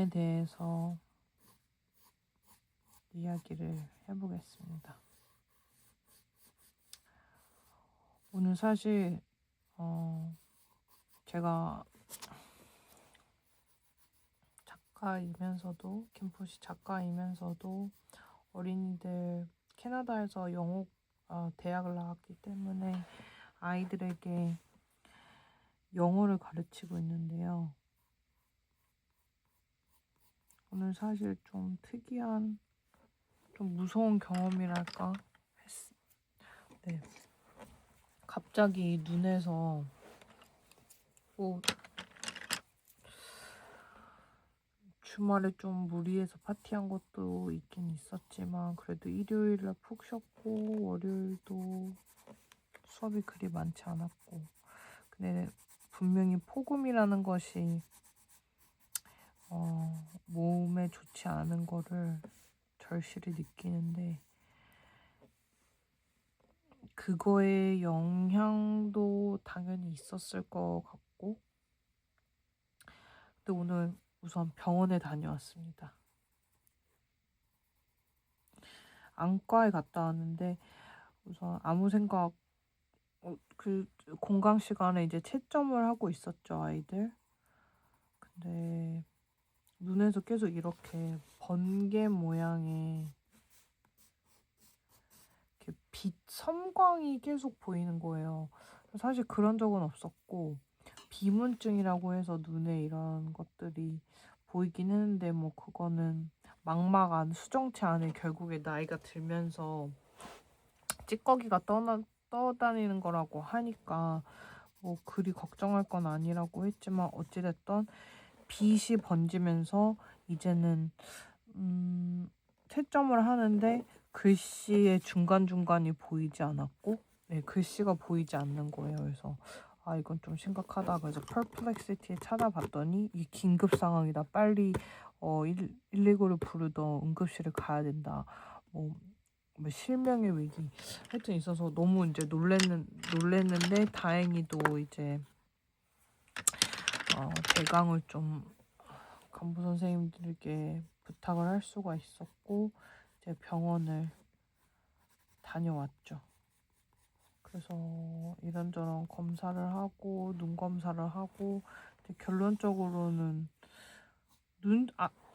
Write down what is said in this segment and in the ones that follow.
눈에 대해서 이야기를 해보겠습니다. 오늘 사실 제가 작가이면서도 김포시 작가이면서도 어린이들 캐나다에서 영어 대학을 나왔기 때문에 아이들에게 영어를 가르치고 있는데요. 오늘 사실 좀 특이한, 좀 무서운 경험이랄까 네. 갑자기 눈에서 주말에 좀 무리해서 파티한 것도 있긴 있었지만 그래도 일요일날 푹 쉬었고 월요일도 수업이 그리 많지 않았고, 근데 분명히 폭음이라는 것이 몸에 좋지 않은 거를 절실히 느끼는데, 그거의 영향도 당연히 있었을 것 같고, 근데 오늘 우선 병원에 다녀왔습니다. 안과에 갔다 왔는데 우선 아무 생각, 그 공강 시간에 이제 채점을 하고 있었죠, 아이들. 근데 눈에서 계속 이렇게 번개 모양의 이렇게 빛 섬광이 계속 보이는 거예요. 사실 그런 적은 없었고, 비문증이라고 해서 눈에 이런 것들이 보이긴 했는데 뭐 그거는 망막 안, 수정체 안에 결국에 나이가 들면서 찌꺼기가 떠다니는 거라고 하니까 뭐 그리 걱정할 건 아니라고 했지만, 어찌됐던 빛이 번지면서 이제는 채점을 하는데 글씨의 중간중간이 보이지 않았고, 네, 글씨가 보이지 않는 거예요. 그래서 이건 좀 심각하다. 그래서 퍼플렉시티에 찾아봤더니 이 긴급 상황이다. 빨리 119를 부르던 응급실을 가야 된다. 뭐 실명의 위기 하여튼 있어서 너무 이제 놀랬는데, 다행히도 이제 대강을 좀 간부 선생님들께 부탁을 할 수가 있었고 이제 병원을 다녀왔죠. 그래서 이런저런 검사를 하고 눈 검사를 하고, 결론적으로는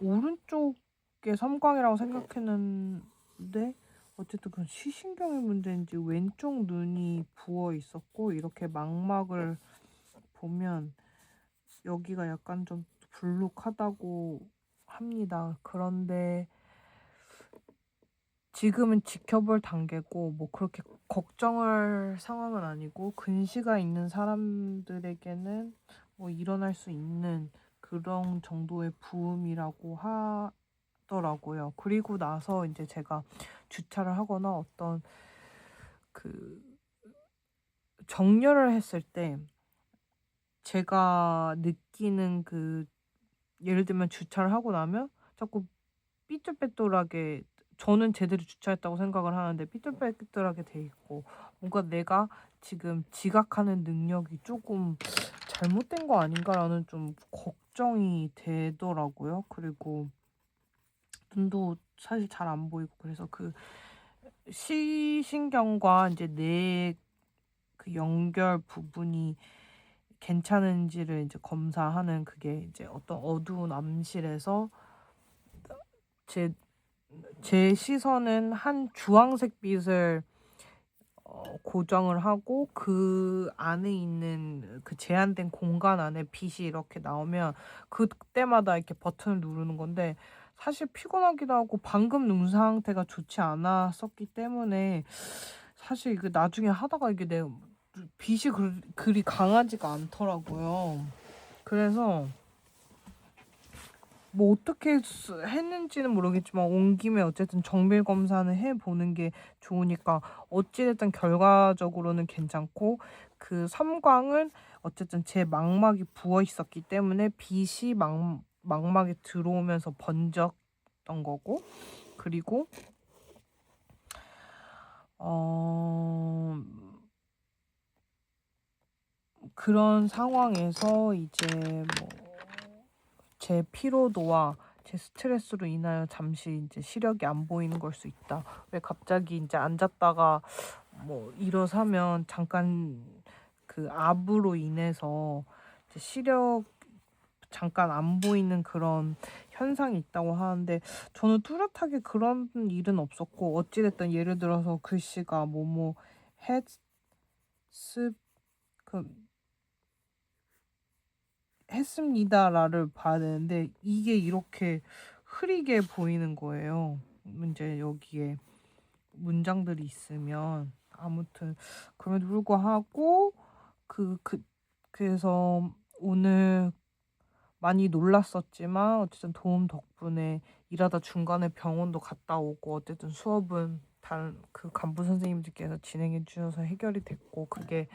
오른쪽에 섬광이라고 생각했는데 어쨌든 그건 시신경의 문제인지 왼쪽 눈이 부어 있었고, 이렇게 망막을 보면 여기가 약간 좀 불룩하다고 합니다. 그런데 지금은 지켜볼 단계고 뭐 그렇게 걱정할 상황은 아니고, 근시가 있는 사람들에게는 뭐 일어날 수 있는 그런 정도의 부음이라고 하더라고요. 그리고 나서 이제 제가 주차를 하거나 어떤 그 정렬을 했을 때 제가 느끼는 예를 들면 주차를 하고 나면 자꾸 삐뚤빼뚤하게, 저는 제대로 주차했다고 생각을 하는데 삐뚤빼뚤하게 돼 있고, 뭔가 내가 지금 지각하는 능력이 조금 잘못된 거 아닌가라는 좀 걱정이 되더라고요. 그리고 눈도 사실 잘 안 보이고, 그래서 그 시신경과 이제 뇌 그 연결 부분이 괜찮은지를 이제 검사하는, 그게 이제 어떤 어두운 암실에서 제 시선은 한 주황색 빛을 고정을 하고, 그 안에 있는 그 제한된 공간 안에 빛이 이렇게 나오면 그때마다 이렇게 버튼을 누르는 건데, 사실 피곤하기도 하고 방금 눈 상태가 좋지 않았었기 때문에 사실 그 나중에 하다가 이게 내 빛이 그리 강하지가 않더라고요. 그래서 뭐 어떻게 했는지는 모르겠지만 온 김에 어쨌든 정밀 검사는 해보는 게 좋으니까, 어찌됐든 결과적으로는 괜찮고, 그 섬광은 어쨌든 제 망막이 부어 있었기 때문에 빛이 망막에 들어오면서 번졌던 거고, 그리고 그런 상황에서 이제 뭐 제 피로도와 제 스트레스로 인하여 잠시 이제 시력이 안 보이는 걸 수 있다. 왜 갑자기 이제 앉았다가 뭐 일어서면 잠깐 그 압으로 인해서 이제 시력 잠깐 안 보이는 그런 현상이 있다고 하는데 저는 뚜렷하게 그런 일은 없었고 어찌됐든 예를 들어서 글씨가 뭐뭐 했습 그 했습니다라를 봐야 되는데 이게 이렇게 흐리게 보이는 거예요. 이제 여기에 문장들이 있으면 아무튼 그럼에도 불구하고 그래서 오늘 많이 놀랐었지만 어쨌든 도움 덕분에 일하다 중간에 병원도 갔다 오고 어쨌든 수업은 다른 그 간부 선생님들께서 진행해 주셔서 해결이 됐고 그게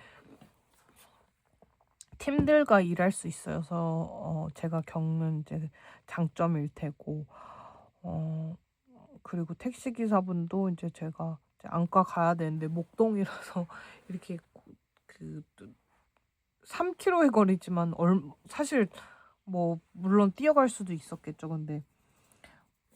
팀들과 일할 수 있어서 제가 겪는 이제 장점일 테고 그리고 택시 기사분도 이제 제가 이제 안과 가야 되는데 목동이라서 이렇게 그 3km의 거리지만 사실 뭐 물론 뛰어갈 수도 있었겠죠. 근데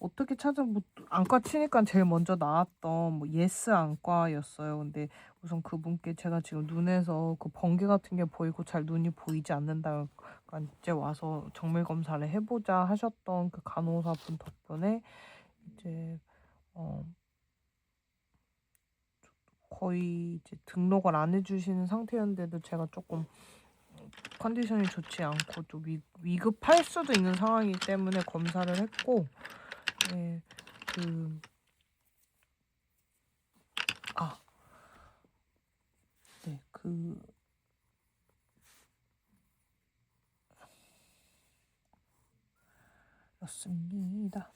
어떻게 뭐 안과 치니까 제일 먼저 나왔던 뭐 예스 안과였어요. 근데 우선 그분께 제가 지금 눈에서 그 번개 같은 게 보이고 잘 눈이 보이지 않는다. 그러니까 이제 와서 정밀 검사를 해보자 하셨던 그 간호사분 덕분에 이제 거의 이제 등록을 안 해주시는 상태였는데도 제가 조금 컨디션이 좋지 않고 좀 위급할 수도 있는 상황이기 때문에 검사를 했고, 예, 네, 였습니다.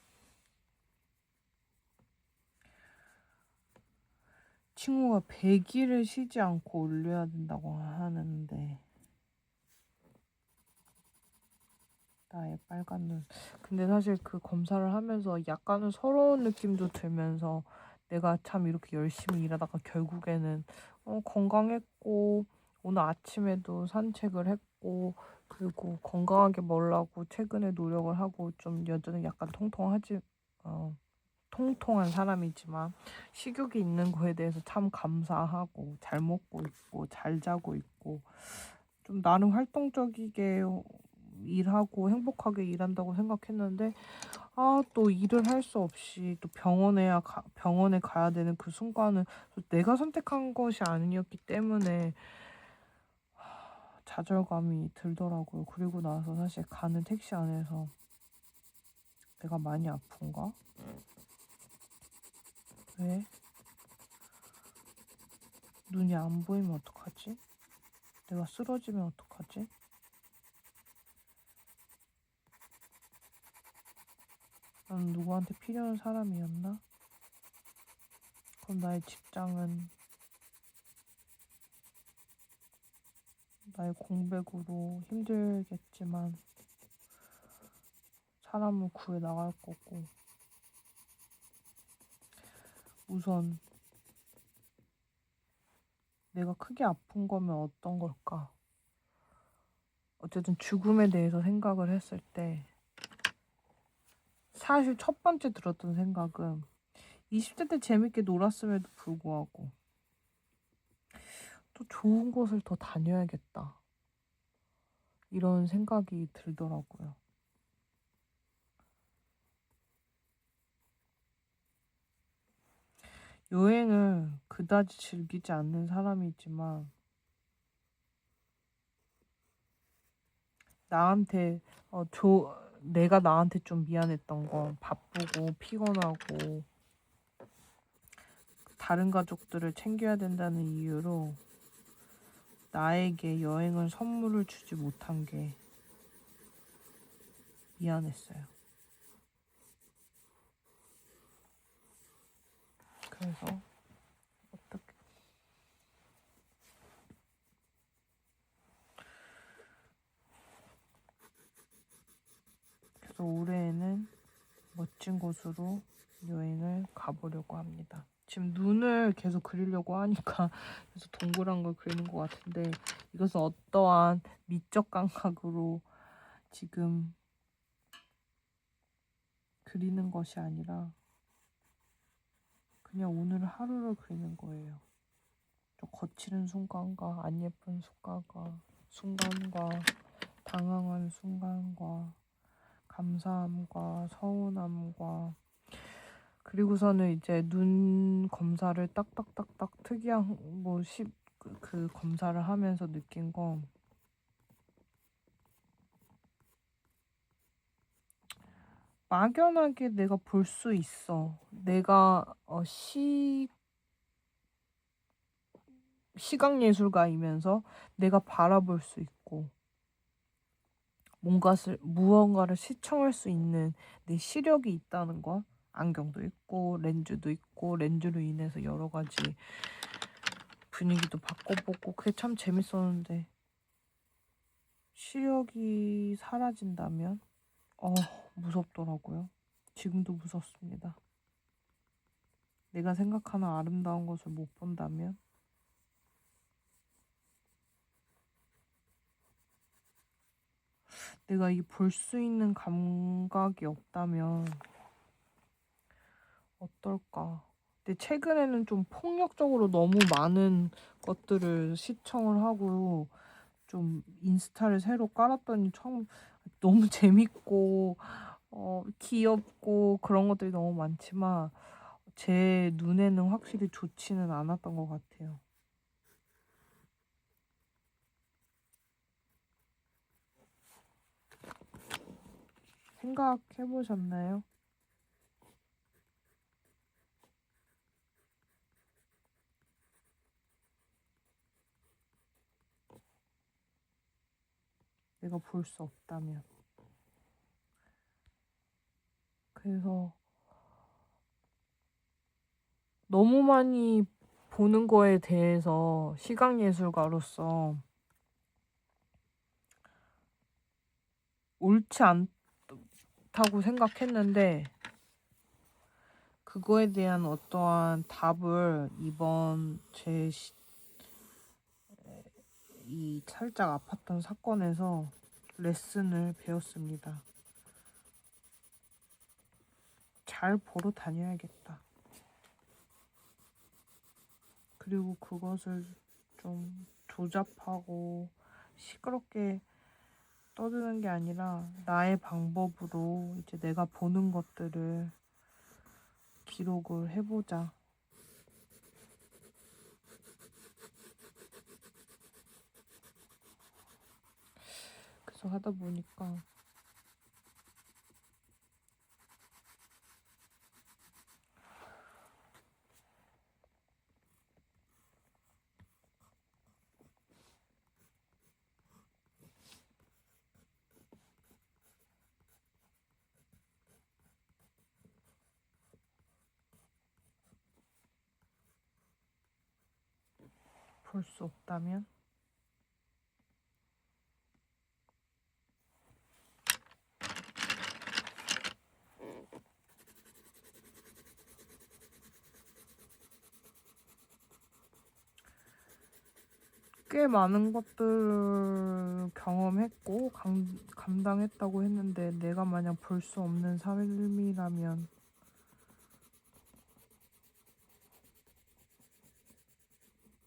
친구가 100일을 쉬지 않고 올려야 된다고 하는데 나의 빨간 눈. 근데 사실 그 검사를 하면서 약간은 서러운 느낌도 들면서 내가 참 이렇게 열심히 일하다가 결국에는 건강했고 오늘 아침에도 산책을 했고 그리고 건강하게 먹으려고 최근에 노력을 하고 좀 여전히 약간 통통한 사람이지만 식욕이 있는 거에 대해서 참 감사하고 잘 먹고 있고 잘 자고 있고 좀 나름 활동적이게 일하고 행복하게 일한다고 생각했는데 또 일을 할 수 없이 또 병원에 가야 되는 그 순간은 내가 선택한 것이 아니었기 때문에 좌절감이 들더라고요. 그리고 나서 사실 가는 택시 안에서 내가 많이 아픈가? 왜? 눈이 안 보이면 어떡하지? 내가 쓰러지면 어떡하지? 난 누구한테 필요한 사람이었나? 그럼 나의 직장은 나의 공백으로 힘들겠지만 사람을 구해 나갈 거고 우선 내가 크게 아픈 거면 어떤 걸까? 어쨌든 죽음에 대해서 생각을 했을 때 사실 첫 번째 들었던 생각은 20대 때 재밌게 놀았음에도 불구하고 또 좋은 곳을 더 다녀야겠다. 이런 생각이 들더라고요. 여행을 그다지 즐기지 않는 사람이지만 내가 나한테 좀 미안했던 건 바쁘고 피곤하고 다른 가족들을 챙겨야 된다는 이유로 나에게 여행을 선물을 주지 못한 게 미안했어요. 그래서 올해에는 멋진 곳으로 여행을 가보려고 합니다. 지금 눈을 계속 그리려고 하니까 계속 동그란 걸 그리는 것 같은데 이것은 어떠한 미적 감각으로 지금 그리는 것이 아니라 그냥 오늘 하루를 그리는 거예요. 좀 거칠은 순간과 안 예쁜 순간과 당황한 순간과 감사함과 서운함과 그리고서는 이제 눈 검사를 딱딱딱딱 특이한 그 검사를 하면서 느낀 건 막연하게 내가 볼 수 있어. 내가 시각 예술가이면서 내가 바라볼 수 있고 무언가를 시청할 수 있는 내 시력이 있다는 것. 안경도 있고 렌즈도 있고 렌즈로 인해서 여러 가지 분위기도 바꿔보고 그게 참 재밌었는데 시력이 사라진다면 무섭더라고요. 지금도 무섭습니다. 내가 생각하는 아름다운 것을 못 본다면 내가 이 볼 수 있는 감각이 없다면 어떨까? 근데 최근에는 좀 폭력적으로 너무 많은 것들을 시청을 하고 좀 인스타를 새로 깔았더니 너무 재밌고 귀엽고 그런 것들이 너무 많지만 제 눈에는 확실히 좋지는 않았던 것 같아요. 생각해보셨나요? 내가 볼 수 없다면. 그래서 너무 많이 보는 거에 대해서 시각예술가로서 옳지 않다고 생각했는데 그거에 대한 어떠한 답을 이번 이 살짝 아팠던 사건에서 레슨을 배웠습니다. 잘 보러 다녀야겠다. 그리고 그것을 좀 조잡하고 시끄럽게 떠드는 게 아니라 나의 방법으로 이제 내가 보는 것들을 기록을 해보자. 그래서 하다 보니까 볼 수 없다면 꽤 많은 것들을 경험했고 감당했다고 했는데 내가 만약 볼 수 없는 삶이라면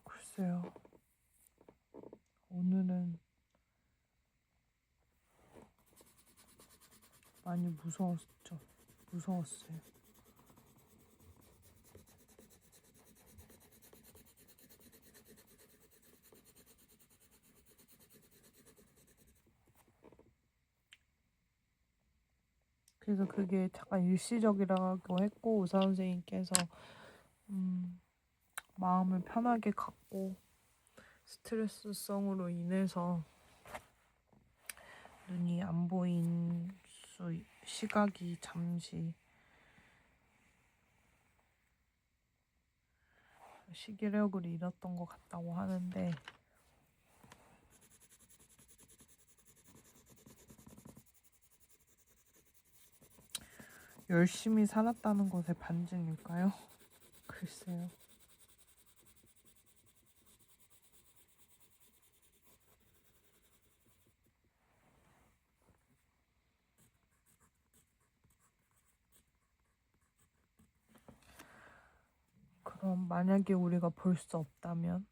글쎄요. 오늘은 많이 무서웠어요. 그래서 그게 잠깐 일시적이라고 했고 의사 선생님께서 마음을 편하게 갖고 스트레스성으로 인해서 눈이 안 보인 시각이 잠시 시기력을 잃었던 것 같다고 하는데 열심히 살았다는 것의 반증일까요? 글쎄요. 그럼 만약에 우리가 볼 수 없다면,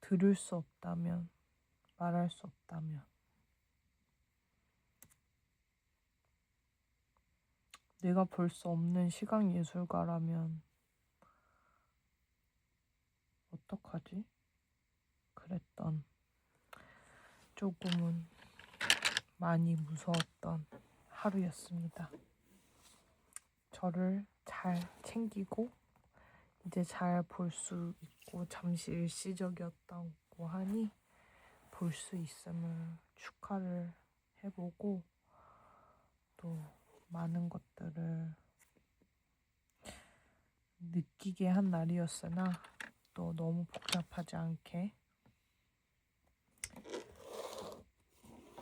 들을 수 없다면, 말할 수 없다면, 내가 볼 수 없는 시각 예술가라면 어떡하지? 그랬던 조금은 많이 무서웠던 하루였습니다. 저를 잘 챙기고 이제 잘 볼 수 있고 잠시 일시적이었다고 하니 볼 수 있음을 축하를 해보고 또 많은 것들을 느끼게 한 날이었으나 또 너무 복잡하지 않게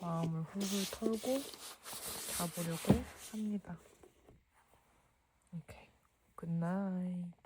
마음을 훌훌 털고 자보려고 합니다. 오케이. 굿나잇.